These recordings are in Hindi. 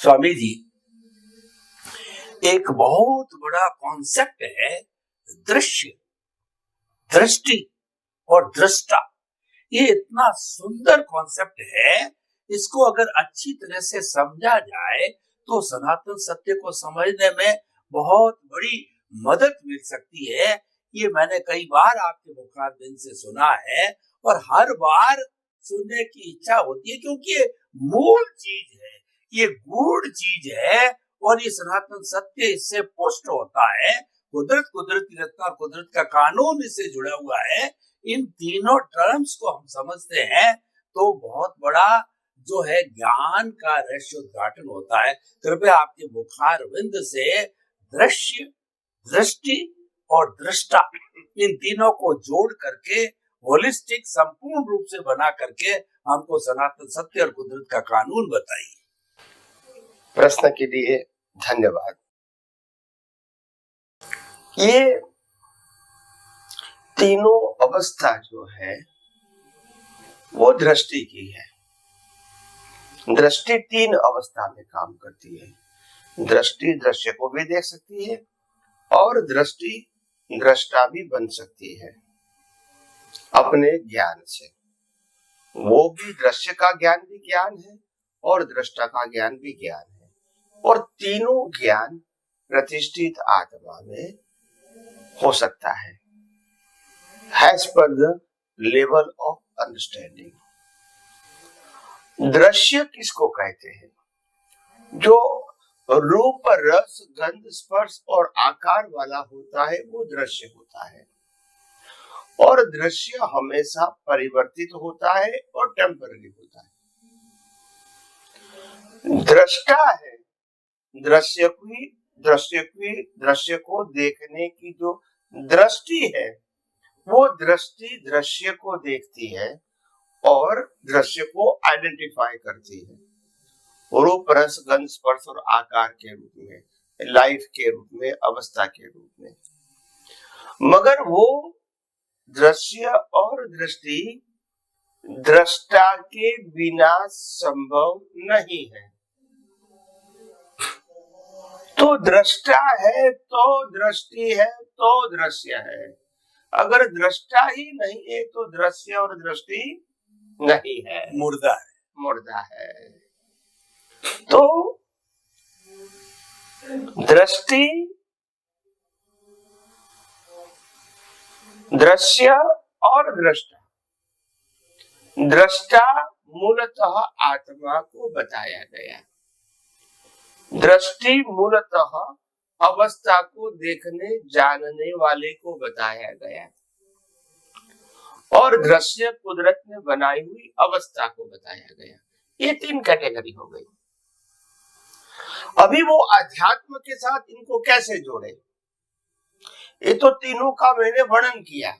स्वामी जी, एक बहुत बड़ा कॉन्सेप्ट है दृश्य, दृष्टि और दृष्टा। ये इतना सुंदर कॉन्सेप्ट है, इसको अगर अच्छी तरह से समझा जाए तो सनातन सत्य को समझने में बहुत बड़ी मदद मिल सकती है। ये मैंने कई बार आपके मुखारबिंद से सुना है और हर बार सुनने की इच्छा होती है, क्योंकि ये मूल चीज है, ये गूढ़ चीज है और ये सनातन सत्य इससे पुष्ट होता है। कुदरत, कुदरत की रचना और कुदरत का कानून इससे जुड़ा हुआ है। इन तीनों टर्म्स को हम समझते हैं तो बहुत बड़ा जो है ज्ञान का रहस्योद्घाटन होता है। कृपया आपके मुखारबिंद से दृश्य, दृष्टि और दृष्टा, इन तीनों को जोड़ करके होलिस्टिक संपूर्ण रूप से बना करके हमको सनातन सत्य और कुदरत का कानून बताइए। प्रश्न के लिए धन्यवाद। ये तीनों अवस्था जो है वो दृष्टि की है। दृष्टि तीन अवस्था में काम करती है। दृष्टि दृश्य को भी देख सकती है और दृष्टि दृष्टा भी बन सकती है अपने ज्ञान से। वो भी दृश्य का ज्ञान भी ज्ञान है और दृष्टा का ज्ञान भी ज्ञान है, और तीनों ज्ञान प्रतिष्ठित आत्मा में हो सकता है as per the level of understanding। दृश्य किसको कहते हैं? जो रूप, रस, गंध, स्पर्श और आकार वाला होता है वो दृश्य होता है। और दृश्य हमेशा परिवर्तित होता है और टेम्पररी होता है। दृष्टा है दृश्य को देखने की जो दृष्टि है, वो दृष्टि दृश्य को देखती है और दृश्य को आइडेंटिफाई करती है रूप, रस, गंध, स्पर्श और आकार के रूप में, लाइफ के रूप में, अवस्था के रूप में। मगर वो दृश्य और दृष्टि दृष्टा के बिना संभव नहीं है। तो दृष्टा है तो दृष्टि है तो दृश्य है। अगर दृष्टा ही नहीं है तो दृश्य और दृष्टि नहीं है, मुर्दा है। तो दृष्टि, दृश्य और दृष्टा, दृष्टा मूलतः आत्मा को बताया गया। दृष्टि मूलतः अवस्था को देखने जानने वाले को बताया गया और दृश्य कुदरत ने बनाई हुई अवस्था को बताया गया। ये तीन कैटेगरी हो गई। अभी वो अध्यात्म के साथ इनको कैसे जोड़े? ये तो तीनों का मैंने वर्णन किया।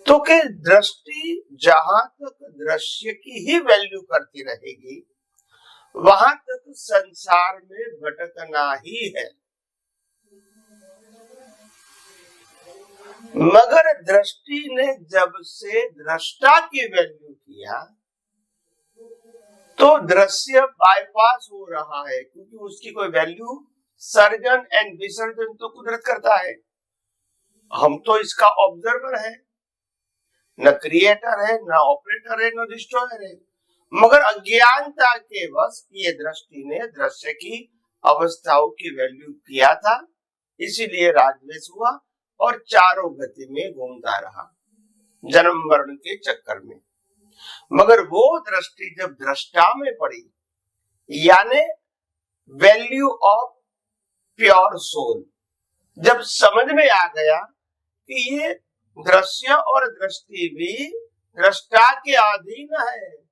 तो कि दृष्टि जहां तक दृश्य की ही वैल्यू करती रहेगी वहां तक संसार में भटकना ही है। मगर दृष्टि ने जब से दृष्टा की वैल्यू किया तो दृश्य बाईपास हो रहा है, क्योंकि उसकी कोई वैल्यू सर्जन एंड विसर्जन तो कुदरत करता है। हम तो इसका ऑब्जर्वर है, न क्रिएटर है, न ऑपरेटर है, न डिस्ट्रॉयर है। मगर अज्ञानता के वश ये दृष्टि ने दृश्य की अवस्थाओं की वैल्यू किया था, इसीलिए राजवेश हुआ और चारों गति में घूमता रहा जन्म मरण के चक्कर में। मगर वो दृष्टि जब दृष्टा में पड़ी, यानी वैल्यू ऑफ प्योर सोल, जब समझ में आ गया कि ये दृश्य और दृष्टि भी दृष्टा के अधीन है,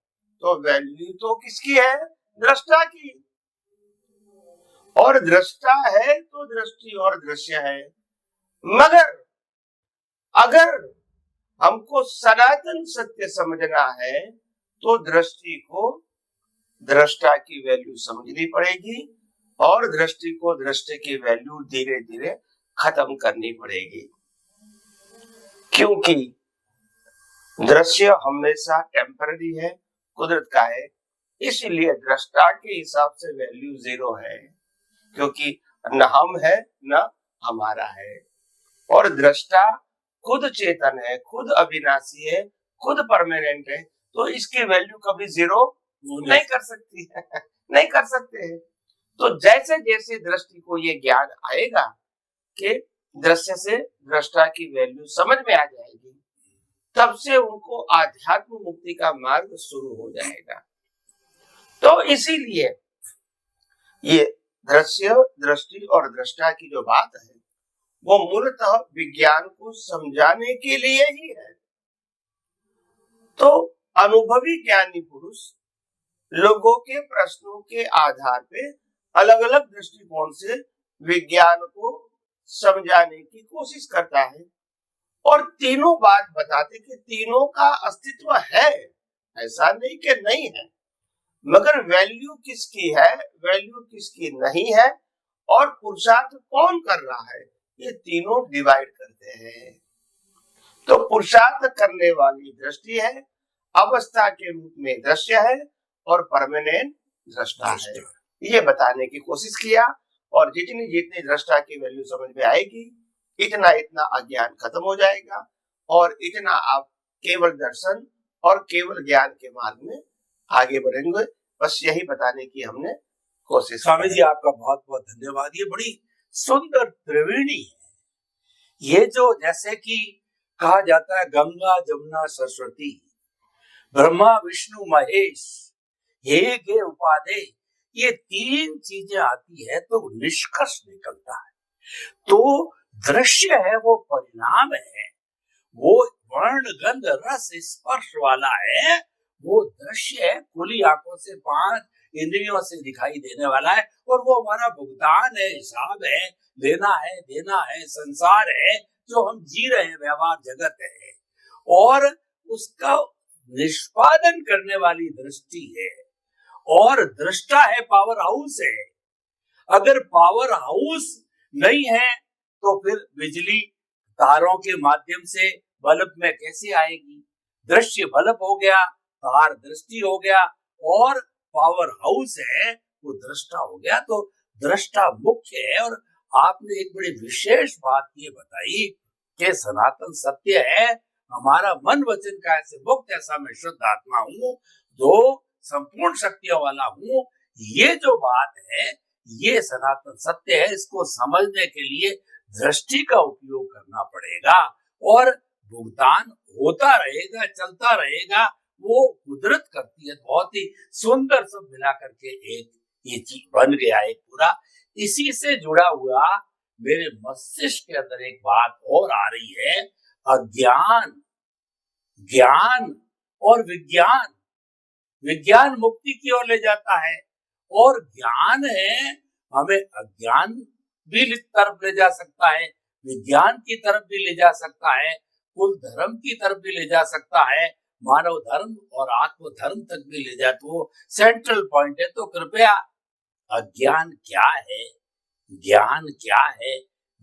तो वैल्यू तो किसकी है? दृष्टा की। और दृष्टा है तो दृष्टि और दृश्य है। मगर अगर हमको सनातन सत्य समझना है तो दृष्टि को दृष्टा की वैल्यू समझनी पड़ेगी और दृष्टि को दृष्टि की वैल्यू धीरे धीरे खत्म करनी पड़ेगी, क्योंकि दृश्य हमेशा टेम्पररी है, कुदरत का है, इसलिए दृष्टा के हिसाब से वैल्यू 0 है, क्योंकि न हम है न हमारा है, और दृष्टा खुद चेतन है, खुद अविनाशी है, खुद परमानेंट है, तो इसकी वैल्यू कभी 0 नहीं कर सकती है नहीं कर सकते हैं। तो जैसे जैसे दृष्टि को ये ज्ञान आएगा कि दृश्य से दृष्टा की वैल्यू समझ में आ जाएगी, तब से उनको आध्यात्म मुक्ति का मार्ग शुरू हो जाएगा। तो इसीलिए ये दृश्य, दृष्टि और दृष्टा की जो बात है वो मूलतः विज्ञान को समझाने के लिए ही है। तो अनुभवी ज्ञानी पुरुष लोगों के प्रश्नों के आधार पे अलग अलग दृष्टिकोण से विज्ञान को समझाने की कोशिश करता है, और तीनों बात बताते कि तीनों का अस्तित्व है, ऐसा नहीं कि नहीं है, मगर वैल्यू किसकी है, वैल्यू किसकी नहीं है, और पुरुषार्थ कौन कर रहा है, ये तीनों डिवाइड करते हैं। तो पुरुषार्थ करने वाली दृष्टि है, अवस्था के रूप में दृश्य है, और परमानेंट दृष्टा है, ये बताने की कोशिश किया। और जितनी जितनी दृष्टा की वैल्यू समझ में आएगी, इतना इतना अज्ञान खत्म हो जाएगा, और इतना आप केवल दर्शन और केवल ज्ञान के मार्ग में आगे बढ़ेंगे। बस यही बताने की हमने कोशिश। स्वामी जी आपका बहुत बहुत धन्यवाद। ये बड़ी सुंदर त्रिवेणी है। ये जो जैसे कि कहा जाता है गंगा जमुना सरस्वती, ब्रह्मा विष्णु महेश, हे के उपाधे, ये तीन चीजें आती है तो निष्कर्ष निकलता है। तो दृश्य है वो परिणाम है, वो वर्ण गंध रस स्पर्श वाला है, वो दृश्य है, खुली आंखों से 5 इंद्रियों से दिखाई देने वाला है, और वो हमारा भुगतान है, हिसाब है, लेना है देना है, संसार है जो हम जी रहे हैं, व्यवहार जगत है, और उसका निष्पादन करने वाली दृष्टि है, और दृष्टा है, पावर हाउस है। अगर पावर हाउस नहीं है तो फिर बिजली तारों के माध्यम से बल्ब में कैसे आएगी? दृश्य बल्ब हो गया, तार दृष्टि हो गया, और पावर हाउस है वो दृष्टा हो गया। तो दृष्टा मुख्य है। और आपने एक बड़ी विशेष बात ये बताई कि सनातन सत्य है, हमारा मन वचन का ऐसे मुक्त, ऐसा मैं शुद्ध आत्मा हूँ, जो संपूर्ण शक्तियों वाला हूँ। ये जो बात है ये सनातन सत्य है। इसको समझने के लिए दृष्टि का उपयोग करना पड़ेगा, और भुगतान होता रहेगा, चलता रहेगा, वो कुदरत करती है। बहुत ही सुंदर सब मिला करके एक ये चीज बन गया एक पूरा। इसी से जुड़ा हुआ मेरे मस्तिष्क के अंदर एक बात और आ रही है, अज्ञान, ज्ञान और विज्ञान। विज्ञान मुक्ति की ओर ले जाता है, और ज्ञान है हमें अज्ञान भी तरफ ले जा सकता है, विज्ञान की तरफ भी ले जा सकता है, कुल धर्म की तरफ भी ले जा सकता है, मानव धर्म और आत्म धर्म तक भी ले जाए। तो सेंट्रल पॉइंट है। तो कृपया अज्ञान क्या है, ज्ञान क्या है,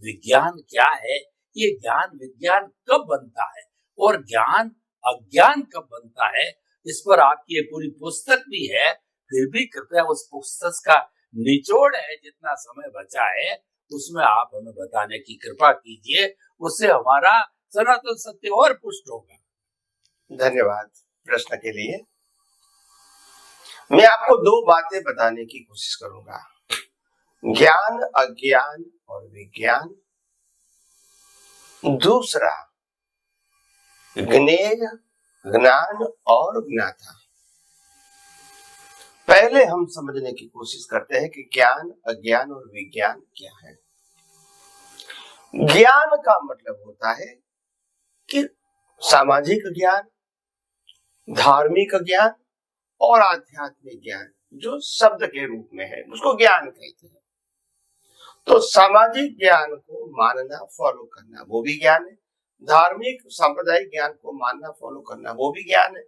विज्ञान क्या है, ये ज्ञान विज्ञान कब बनता है और ज्ञान अज्ञान कब बनता है, इस पर आपकी ये पूरी पुस्तक भी है। फिर भी कृपया उस पुस्तक का निचोड़ है, जितना समय बचा है उसमें आप हमें बताने की कृपा कीजिए, उससे हमारा सनातन सत्य और पुष्ट होगा। धन्यवाद प्रश्न के लिए। मैं आपको 2 बातें बताने की कोशिश करूंगा, ज्ञान, अज्ञान और विज्ञान। दूसरा ज्ञेय, ज्ञान और ज्ञाता। पहले हम समझने की कोशिश करते हैं कि ज्ञान, अज्ञान और विज्ञान क्या है। ज्ञान का मतलब होता है कि सामाजिक ज्ञान, धार्मिक ज्ञान और आध्यात्मिक ज्ञान, जो शब्द के रूप में है उसको ज्ञान कहते हैं। तो सामाजिक ज्ञान को मानना, फॉलो करना, वो भी ज्ञान है। धार्मिक सांप्रदायिक ज्ञान को मानना, फॉलो करना, वो भी ज्ञान है।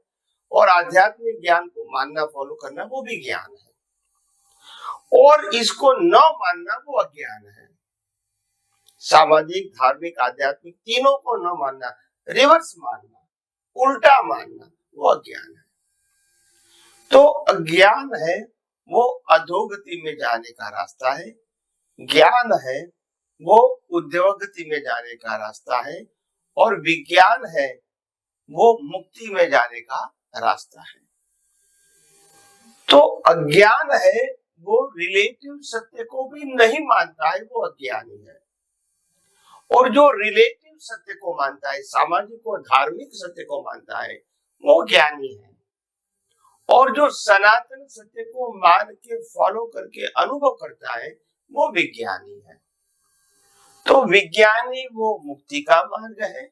और आध्यात्मिक ज्ञान को मानना, फॉलो करना, वो भी ज्ञान है। और इसको न मानना वो अज्ञान है। सामाजिक, धार्मिक, आध्यात्मिक तीनों को न मानना, रिवर्स मानना, उल्टा मानना, वो अज्ञान है। तो अज्ञान है वो अधोगति में जाने का रास्ता है, ज्ञान है वो उद्योगति में जाने का रास्ता है, और विज्ञान है वो मुक्ति में जाने का रास्ता है। तो अज्ञान है वो रिलेटिव सत्य को भी नहीं मानता है, वो अज्ञानी है। और जो रिलेटिव सत्य को मानता है, सामाजिक और धार्मिक सत्य को मानता है, वो ज्ञानी है। और जो सनातन सत्य को मान के फॉलो करके अनुभव करता है, वो विज्ञानी है। तो विज्ञानी वो मुक्ति का मार्ग है,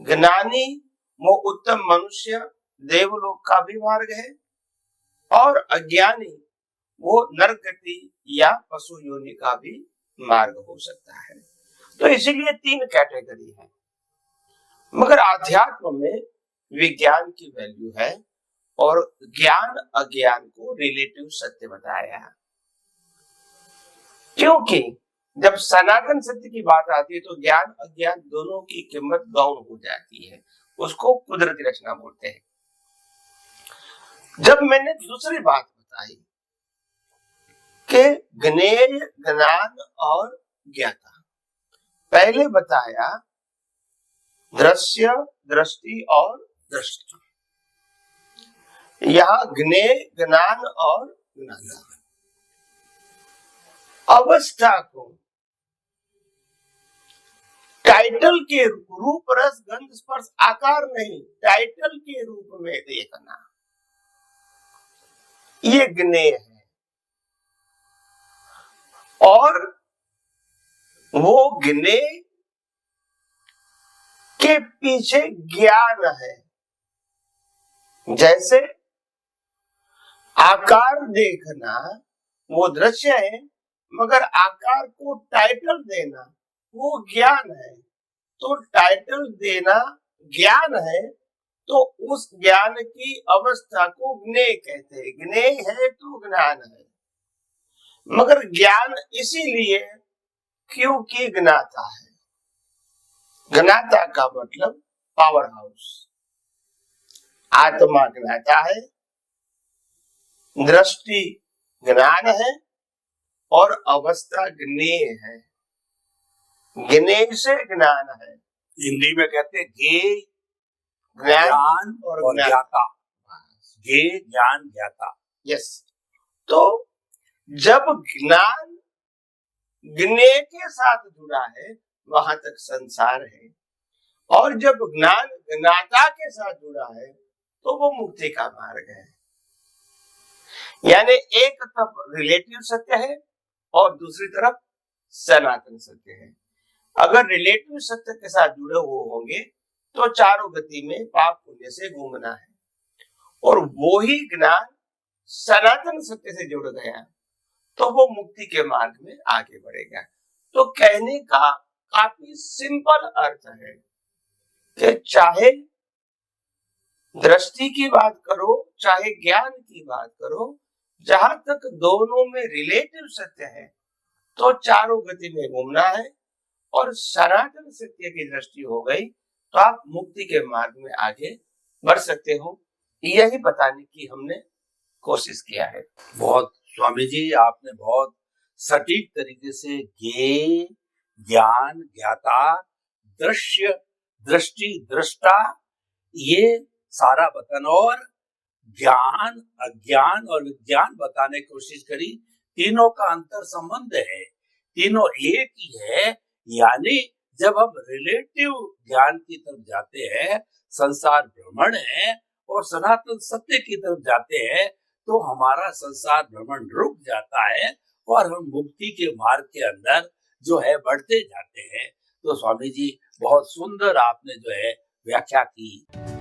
ज्ञानी वो उत्तम मनुष्य देवलोक का भी मार्ग है, और अज्ञानी वो नरकति या पशु योनि का भी मार्ग हो सकता है। तो इसीलिए 3 कैटेगरी है। मगर आध्यात्म में विज्ञान की वैल्यू है और ज्ञान अज्ञान को रिलेटिव सत्य बताया। क्योंकि जब सनातन सत्य की बात आती है तो ज्ञान अज्ञान दोनों की कीमत गौण हो जाती है, उसको कुदरती रचना बोलते हैं। जब मैंने दूसरी बात बताई कि ज्ञेय, ज्ञान और ज्ञाता, पहले बताया दृश्य, दृष्टि और दृष्टा, यहाँ ज्ञेय, ज्ञान और ज्ञाता। अवस्था को टाइटल के रूप, रस, गंध, स्पर्श, आकार नहीं, टाइटल के रूप में देखना, ये ज्ञेय है। और वो ज्ञेय के पीछे ज्ञान है। जैसे आकार देखना वो दृश्य है, मगर आकार को टाइटल देना वो ज्ञान है। तो टाइटल देना ज्ञान है, तो उस ज्ञान की अवस्था को ज्ञेय कहते हैं। ज्ञेय है तो ज्ञान है, मगर ज्ञान इसीलिए क्योंकि ज्ञाता है। ज्ञाता का मतलब पावर हाउस, आत्मा ज्ञाता है, दृष्टि ज्ञान है और अवस्था ज्ञेय है। ज्ञेय से ज्ञान है। हिंदी में कहते हैं ज्ञेय, ज्ञान और ज्ञाता। ज्ञेय, ज्ञान, ज्ञाता। यस। तो जब ज्ञान ज्ञेय के साथ जुड़ा है वहां तक संसार है, और जब ज्ञान ज्ञाता के साथ जुड़ा है तो वो मुक्ति का मार्ग है। यानी एक तरफ रिलेटिव सत्य है और दूसरी तरफ सनातन सत्य है। अगर रिलेटिव सत्य के साथ जुड़े हुए होंगे तो चारों गति में पाप पुण्य से घूमना है, और वो ही ज्ञान सनातन सत्य से जुड़ गया तो वो मुक्ति के मार्ग में आगे बढ़ेगा। तो कहने का काफी सिंपल अर्थ है कि चाहे दृष्टि की बात करो, चाहे ज्ञान की बात करो, जहां तक दोनों में रिलेटिव सत्य है तो चारों गति में घूमना है, और सनातन सत्य की दृष्टि हो गई तो आप मुक्ति के मार्ग में आगे बढ़ सकते हो। यही बताने की हमने कोशिश किया है। बहुत स्वामी जी, आपने बहुत सटीक तरीके से ज्ञेय, ज्ञान, ज्ञाता, दृश्य, दृष्टि, दृष्टा, ये सारा बताना, और ज्ञान, अज्ञान और विज्ञान बताने की कोशिश करी। तीनों का अंतर संबंध है, तीनों एक ही है। यानी जब हम रिलेटिव ज्ञान की तरफ जाते हैं, संसार भ्रमण है, और सनातन सत्य की तरफ जाते हैं, तो हमारा संसार भ्रमण रुक जाता है और हम मुक्ति के मार्ग के अंदर जो है बढ़ते जाते हैं। तो स्वामी जी, बहुत सुंदर आपने जो है व्याख्या की।